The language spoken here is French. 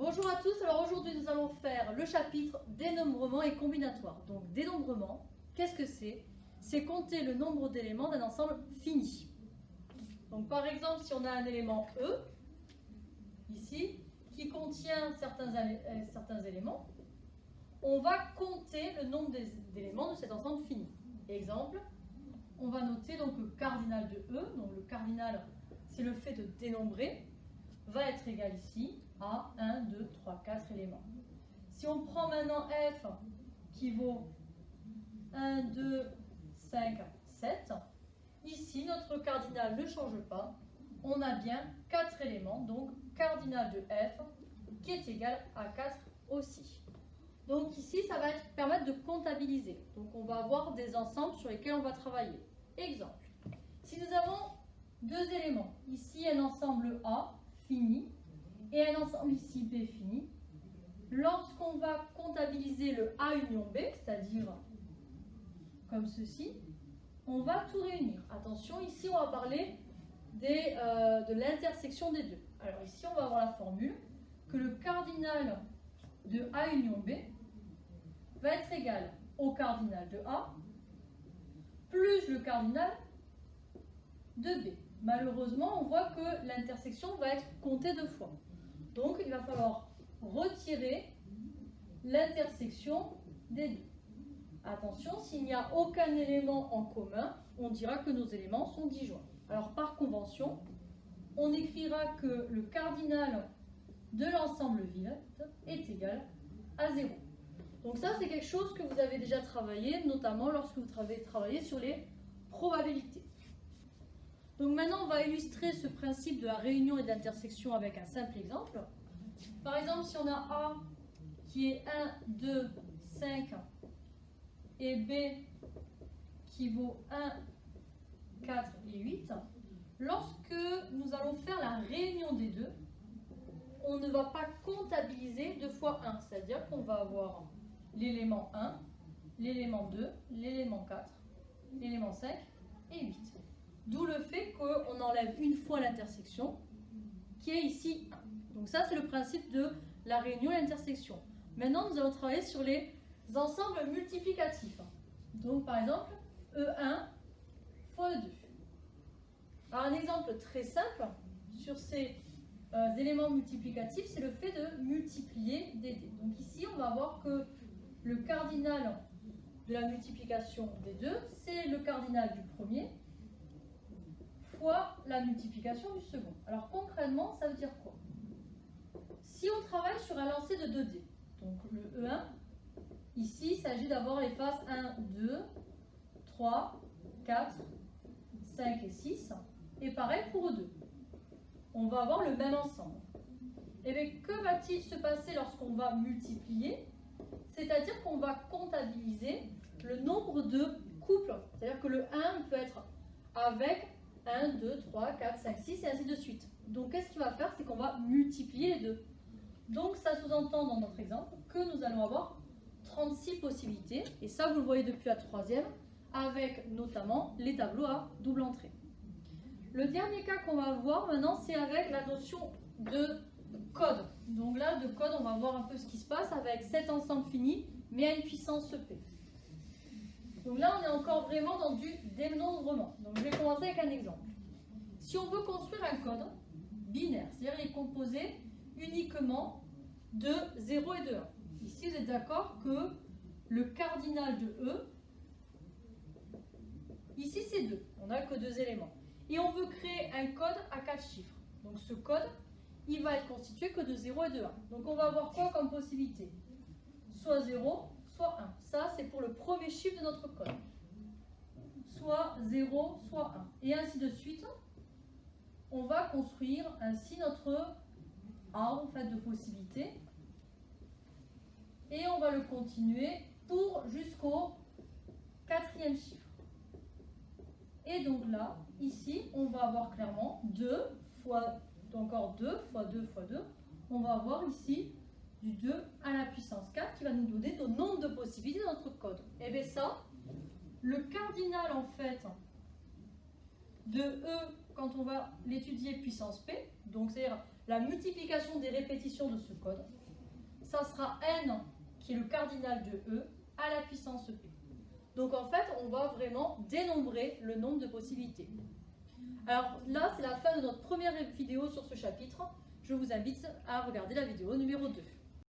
Bonjour à tous, alors aujourd'hui nous allons faire le chapitre dénombrement et combinatoire. Donc dénombrement, qu'est-ce que c'est? C'est compter le nombre d'éléments d'un ensemble fini. Donc par exemple, si on a un élément E, ici, qui contient certains éléments, on va compter le nombre d'éléments de cet ensemble fini. Exemple, on va noter donc le cardinal de E, donc le cardinal c'est le fait de dénombrer, va être égal ici à 1, 2, 3, 4 éléments. Si on prend maintenant F qui vaut 1, 2, 5, 7, ici notre cardinal ne change pas, on a bien 4 éléments, donc cardinal de F qui est égal à 4 aussi. Donc ici ça va permettre de comptabiliser, donc on va avoir des ensembles sur lesquels on va travailler. Exemple, si nous avons deux éléments, ici un ensemble A fini et un ensemble ici B fini, lorsqu'on va comptabiliser le A union B, c'est-à-dire comme ceci, on va tout réunir. Attention, ici on va parler de l'intersection des deux. Alors ici on va avoir la formule que le cardinal de A union B va être égal au cardinal de A plus le cardinal de B. Malheureusement, on voit que l'intersection va être comptée deux fois. Donc, il va falloir retirer l'intersection des deux. Attention, s'il n'y a aucun élément en commun, on dira que nos éléments sont disjoints. Alors, par convention, on écrira que le cardinal de l'ensemble vide est égal à 0. Donc ça, c'est quelque chose que vous avez déjà travaillé, notamment lorsque vous avez travaillé sur les probabilités. Donc maintenant, on va illustrer ce principe de la réunion et de l'intersection avec un simple exemple. Par exemple, si on a A qui est 1, 2, 5 et B qui vaut 1, 4 et 8, lorsque nous allons faire la réunion des deux, on ne va pas comptabiliser 2 fois 1, c'est-à-dire qu'on va avoir l'élément 1, l'élément 2, l'élément 4, l'élément 5 et 8. D'où le fait qu'on enlève une fois l'intersection, qui est ici 1. Donc ça, c'est le principe de la réunion et l'intersection. Maintenant, nous allons travailler sur les ensembles multiplicatifs. Donc par exemple, E1 fois E2. Alors un exemple très simple sur ces éléments multiplicatifs, c'est le fait de multiplier des dés. Donc ici, on va voir que le cardinal de la multiplication des deux, c'est le cardinal du premier fois la multiplication du second. Alors concrètement, ça veut dire quoi? Si on travaille sur un lancer de 2 dés, donc le E1, ici il s'agit d'avoir les faces 1, 2, 3, 4, 5 et 6, et pareil pour E2. On va avoir le même ensemble. Et bien que va-t-il se passer lorsqu'on va multiplier? C'est-à-dire qu'on va comptabiliser le nombre de couples. C'est-à-dire que le 1 peut être avec 1, 2, 3, 4, 5, 6 et ainsi de suite. Donc qu'est-ce qu'il va faire? C'est qu'on va multiplier les deux. Donc ça sous-entend dans notre exemple que nous allons avoir 36 possibilités. Et ça, vous le voyez depuis la troisième, avec notamment les tableaux à double entrée. Le dernier cas qu'on va voir maintenant, c'est avec la notion de code. Donc là, de code, on va voir un peu ce qui se passe avec cet ensemble fini, mais à une puissance P. Donc là, on est encore vraiment dans du dénombrement. Donc je vais commencer avec un exemple. Si on veut construire un code binaire, c'est-à-dire il est composé uniquement de 0 et de 1. Ici, vous êtes d'accord que le cardinal de E, ici c'est 2. On n'a que 2 éléments. Et on veut créer un code à 4 chiffres. Donc ce code, il va être constitué que de 0 et de 1. Donc on va avoir quoi comme possibilité? Soit 0, soit 1. Ça, c'est pour le premier chiffre de notre code. Soit 0, soit 1. Et ainsi de suite, on va construire ainsi notre arbre en fait, de possibilités. Et on va le continuer pour jusqu'au 4e chiffre. Et donc là, ici, on va avoir clairement 2 fois, encore 2 fois 2 fois 2. On va avoir ici du 2 à la puissance 4 qui va nous donner le nombre de possibilités dans notre code. Et bien ça, le cardinal en fait de E, quand on va l'étudier puissance P, donc c'est-à-dire la multiplication des répétitions de ce code, ça sera n qui est le cardinal de e à la puissance p. Donc en fait, on va vraiment dénombrer le nombre de possibilités. Alors là, c'est la fin de notre première vidéo sur ce chapitre. Je vous invite à regarder la vidéo numéro 2.